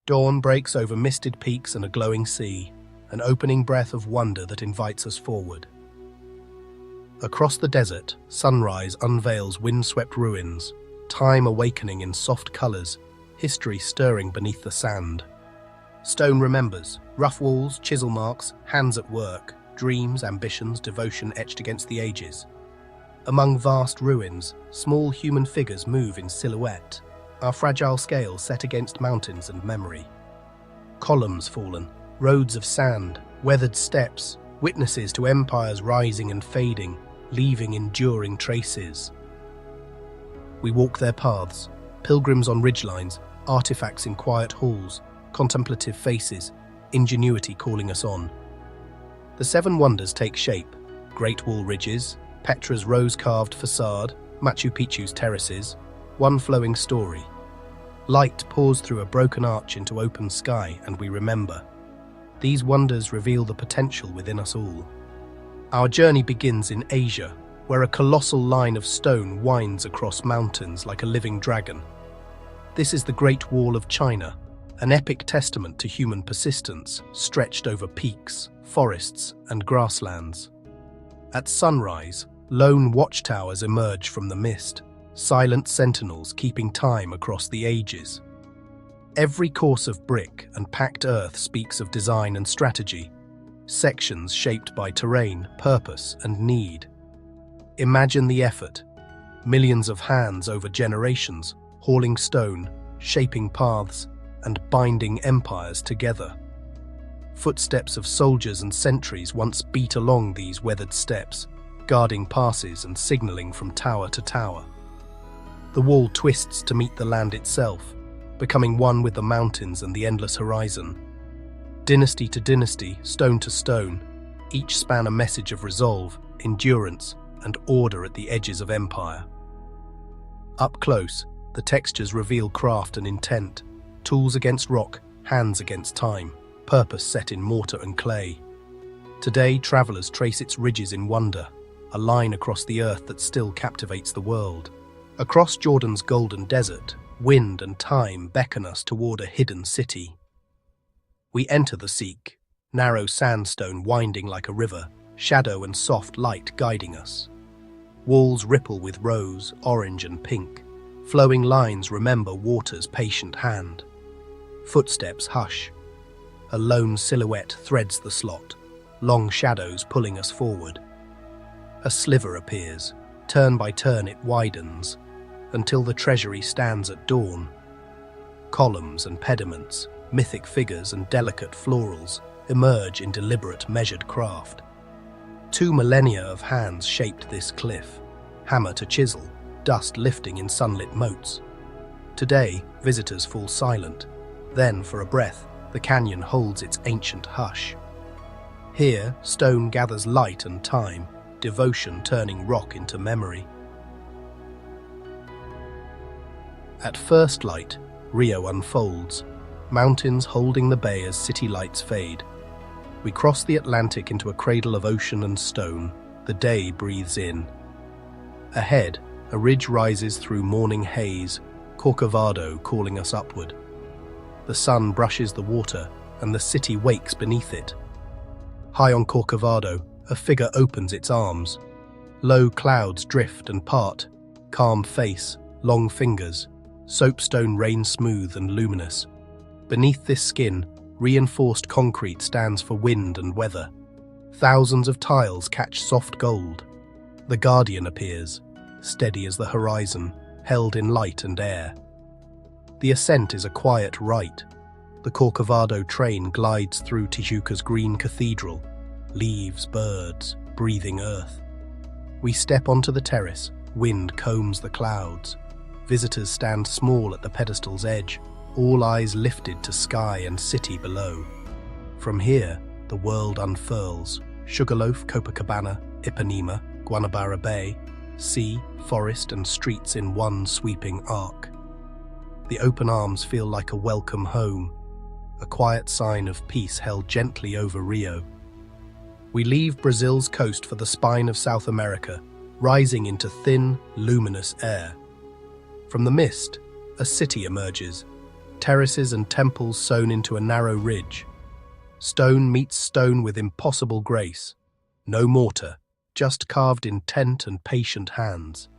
Dawn breaks over misted peaks and a glowing sea, an opening breath of wonder that invites us forward. Across the desert, sunrise unveils wind-swept ruins, time awakening in soft colors, history stirring beneath the sand. Stone remembers, rough walls, chisel marks, hands at work, dreams, ambitions, devotion etched against the ages. Among vast ruins, small human figures move in silhouette, our fragile scale set against mountains and memory. Columns fallen, roads of sand, weathered steps, witnesses to empires rising and fading, leaving enduring traces. We walk their paths, pilgrims on ridgelines, artifacts in quiet halls, contemplative faces, ingenuity calling us on. The seven wonders take shape: Great Wall ridges, Petra's rose-carved facade, Machu Picchu's terraces, one flowing story. Light pours through a broken arch into open sky, and we remember. These wonders reveal the potential within us all. Our journey begins in Asia, where a colossal line of stone winds across mountains like a living dragon. This is the Great Wall of China, an epic testament to human persistence, stretched over peaks, forests, and grasslands. At sunrise, lone watchtowers emerge from the mist, silent sentinels keeping time across the ages. Every course of brick and packed earth speaks of design and strategy, sections shaped by terrain, purpose, and need. Imagine the effort. Millions of hands over generations, hauling stone, shaping paths, and binding empires together. Footsteps of soldiers and sentries once beat along these weathered steps, guarding passes and signaling from tower to tower. The wall twists to meet the land itself, becoming one with the mountains and the endless horizon. Dynasty to dynasty, stone to stone, each span a message of resolve, endurance, and order at the edges of empire. Up close, the textures reveal craft and intent, tools against rock, hands against time, purpose set in mortar and clay. Today, travelers trace its ridges in wonder, a line across the earth that still captivates the world. Across Jordan's golden desert, wind and time beckon us toward a hidden city. We enter the Sikh, narrow sandstone winding like a river, shadow and soft light guiding us. Walls ripple with rose, orange and pink. Flowing lines remember water's patient hand. Footsteps hush. A lone silhouette threads the slot, long shadows pulling us forward. A sliver appears. Turn by turn it widens, until the treasury stands at dawn. Columns and pediments, mythic figures and delicate florals emerge in deliberate measured craft. 2 millennia of hands shaped this cliff, hammer to chisel, dust lifting in sunlit moats. Today, visitors fall silent. Then, for a breath, the canyon holds its ancient hush. Here, stone gathers light and time, devotion turning rock into memory. At first light, Rio unfolds, mountains holding the bay as city lights fade. We cross the Atlantic into a cradle of ocean and stone. The day breathes in. Ahead, a ridge rises through morning haze, Corcovado calling us upward. The sun brushes the water, and the city wakes beneath it. High on Corcovado, a figure opens its arms. Low clouds drift and part, calm face, long fingers, soapstone rain smooth and luminous. Beneath this skin, reinforced concrete stands for wind and weather. Thousands of tiles catch soft gold. The Guardian appears, steady as the horizon, held in light and air. The ascent is a quiet rite. The Corcovado train glides through Tijuca's green cathedral, leaves, birds, breathing earth. We step onto the terrace, wind combs the clouds. Visitors stand small at the pedestal's edge, all eyes lifted to sky and city below. From here, the world unfurls. Sugarloaf, Copacabana, Ipanema, Guanabara Bay, sea, forest and streets in one sweeping arc. The open arms feel like a welcome home, a quiet sign of peace held gently over Rio. We leave Brazil's coast for the spine of South America, rising into thin, luminous air. From the mist, a city emerges, terraces and temples sewn into a narrow ridge. Stone meets stone with impossible grace. No mortar, just carved intent and patient hands.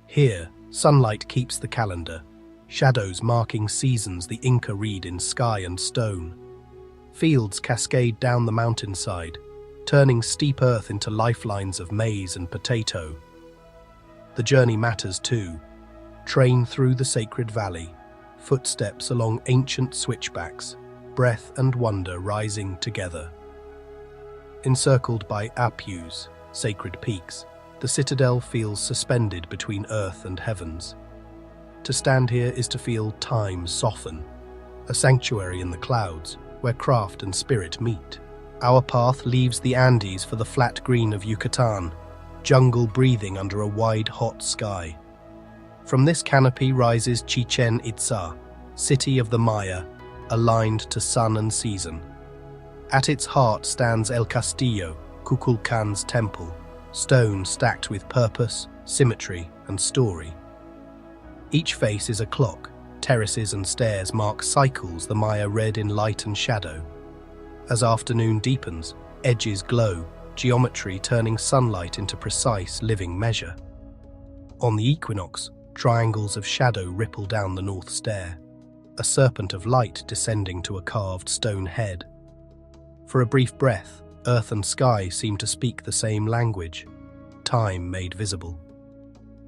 Here, sunlight keeps the calendar, shadows marking seasons the Inca read in sky and stone. Fields cascade down the mountainside, turning steep earth into lifelines of maize and potato. The journey matters too. Train through the sacred valley, footsteps along ancient switchbacks, breath and wonder rising together. Encircled by apus, sacred peaks, the citadel feels suspended between earth and heavens. To stand here is to feel time soften, a sanctuary in the clouds where craft and spirit meet. Our path leaves the Andes for the flat green of Yucatan, jungle breathing under a wide, hot sky. From this canopy rises Chichen Itza, city of the Maya, aligned to sun and season. At its heart stands El Castillo, Kukulkan's temple, stone stacked with purpose, symmetry, and story. Each face is a clock. Terraces and stairs mark cycles the Maya read in light and shadow. As afternoon deepens, edges glow, geometry turning sunlight into precise living measure. On the equinox, triangles of shadow ripple down the north stair, a serpent of light descending to a carved stone head. For a brief breath, earth and sky seem to speak the same language, time made visible.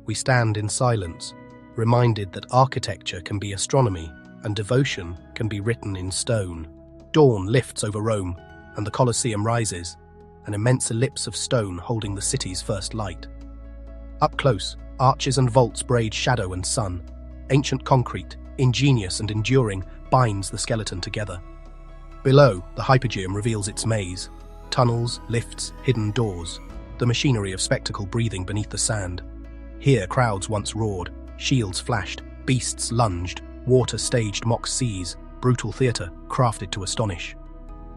We stand in silence, reminded that architecture can be astronomy and devotion can be written in stone. Dawn lifts over Rome, and the Colosseum rises, an immense ellipse of stone holding the city's first light. Up close, arches and vaults braid shadow and sun. Ancient concrete, ingenious and enduring, binds the skeleton together. Below, the Hypogeum reveals its maze. Tunnels, lifts, hidden doors, the machinery of spectacle breathing beneath the sand. Here crowds once roared, shields flashed, beasts lunged, water staged mock seas, brutal theatre crafted to astonish.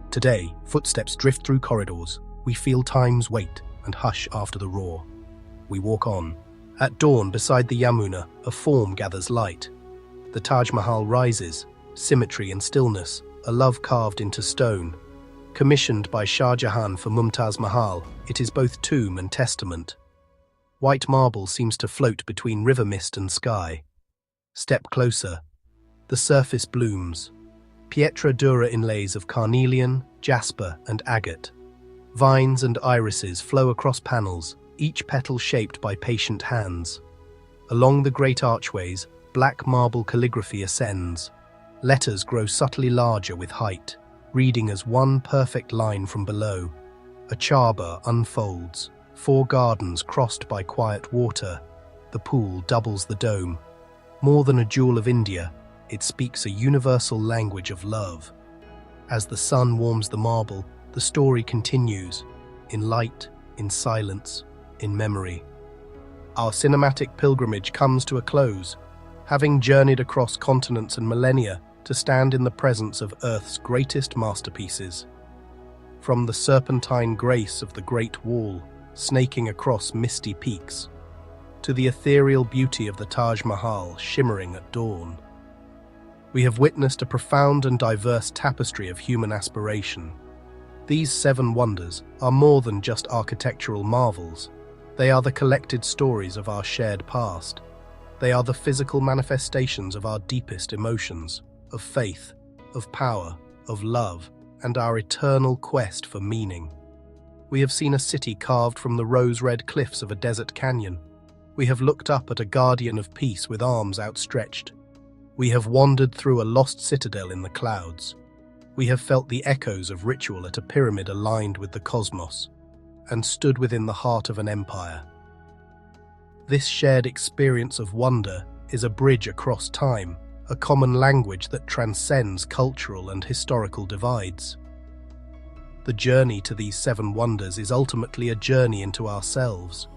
Today, footsteps drift through corridors. We feel time's weight and hush after the roar. We walk on. At dawn, beside the Yamuna, a form gathers light. The Taj Mahal rises, symmetry and stillness, a love carved into stone. Commissioned by Shah Jahan for Mumtaz Mahal, it is both tomb and testament. White marble seems to float between river mist and sky. Step closer. The surface blooms. Petra dura inlays of carnelian, jasper, and agate. Vines and irises flow across panels, each petal shaped by patient hands. Along the great archways, black marble calligraphy ascends. Letters grow subtly larger with height, reading as one perfect line from below. A charbor unfolds, 4 gardens crossed by quiet water. The pool doubles the dome. More than a jewel of India, it speaks a universal language of love. As the sun warms the marble, the story continues, in light, in silence, in memory. Our cinematic pilgrimage comes to a close, having journeyed across continents and millennia to stand in the presence of Earth's greatest masterpieces. From the serpentine grace of the Great Wall, snaking across misty peaks, to the ethereal beauty of the Taj Mahal shimmering at dawn, we have witnessed a profound and diverse tapestry of human aspiration. These 7 wonders are more than just architectural marvels. They are the collected stories of our shared past. They are the physical manifestations of our deepest emotions, of faith, of power, of love, and our eternal quest for meaning. We have seen a city carved from the rose-red cliffs of a desert canyon. We have looked up at a guardian of peace with arms outstretched. We have wandered through a lost citadel in the clouds. We have felt the echoes of ritual at a pyramid aligned with the cosmos, and stood within the heart of an empire. This shared experience of wonder is a bridge across time, a common language that transcends cultural and historical divides. The journey to these 7 wonders is ultimately a journey into ourselves.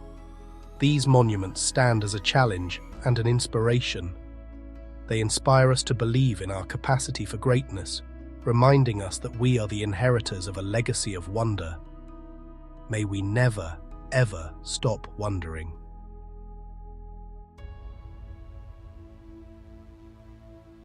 These monuments stand as a challenge and an inspiration. They inspire us to believe in our capacity for greatness, reminding us that we are the inheritors of a legacy of wonder. May we never, ever stop wondering.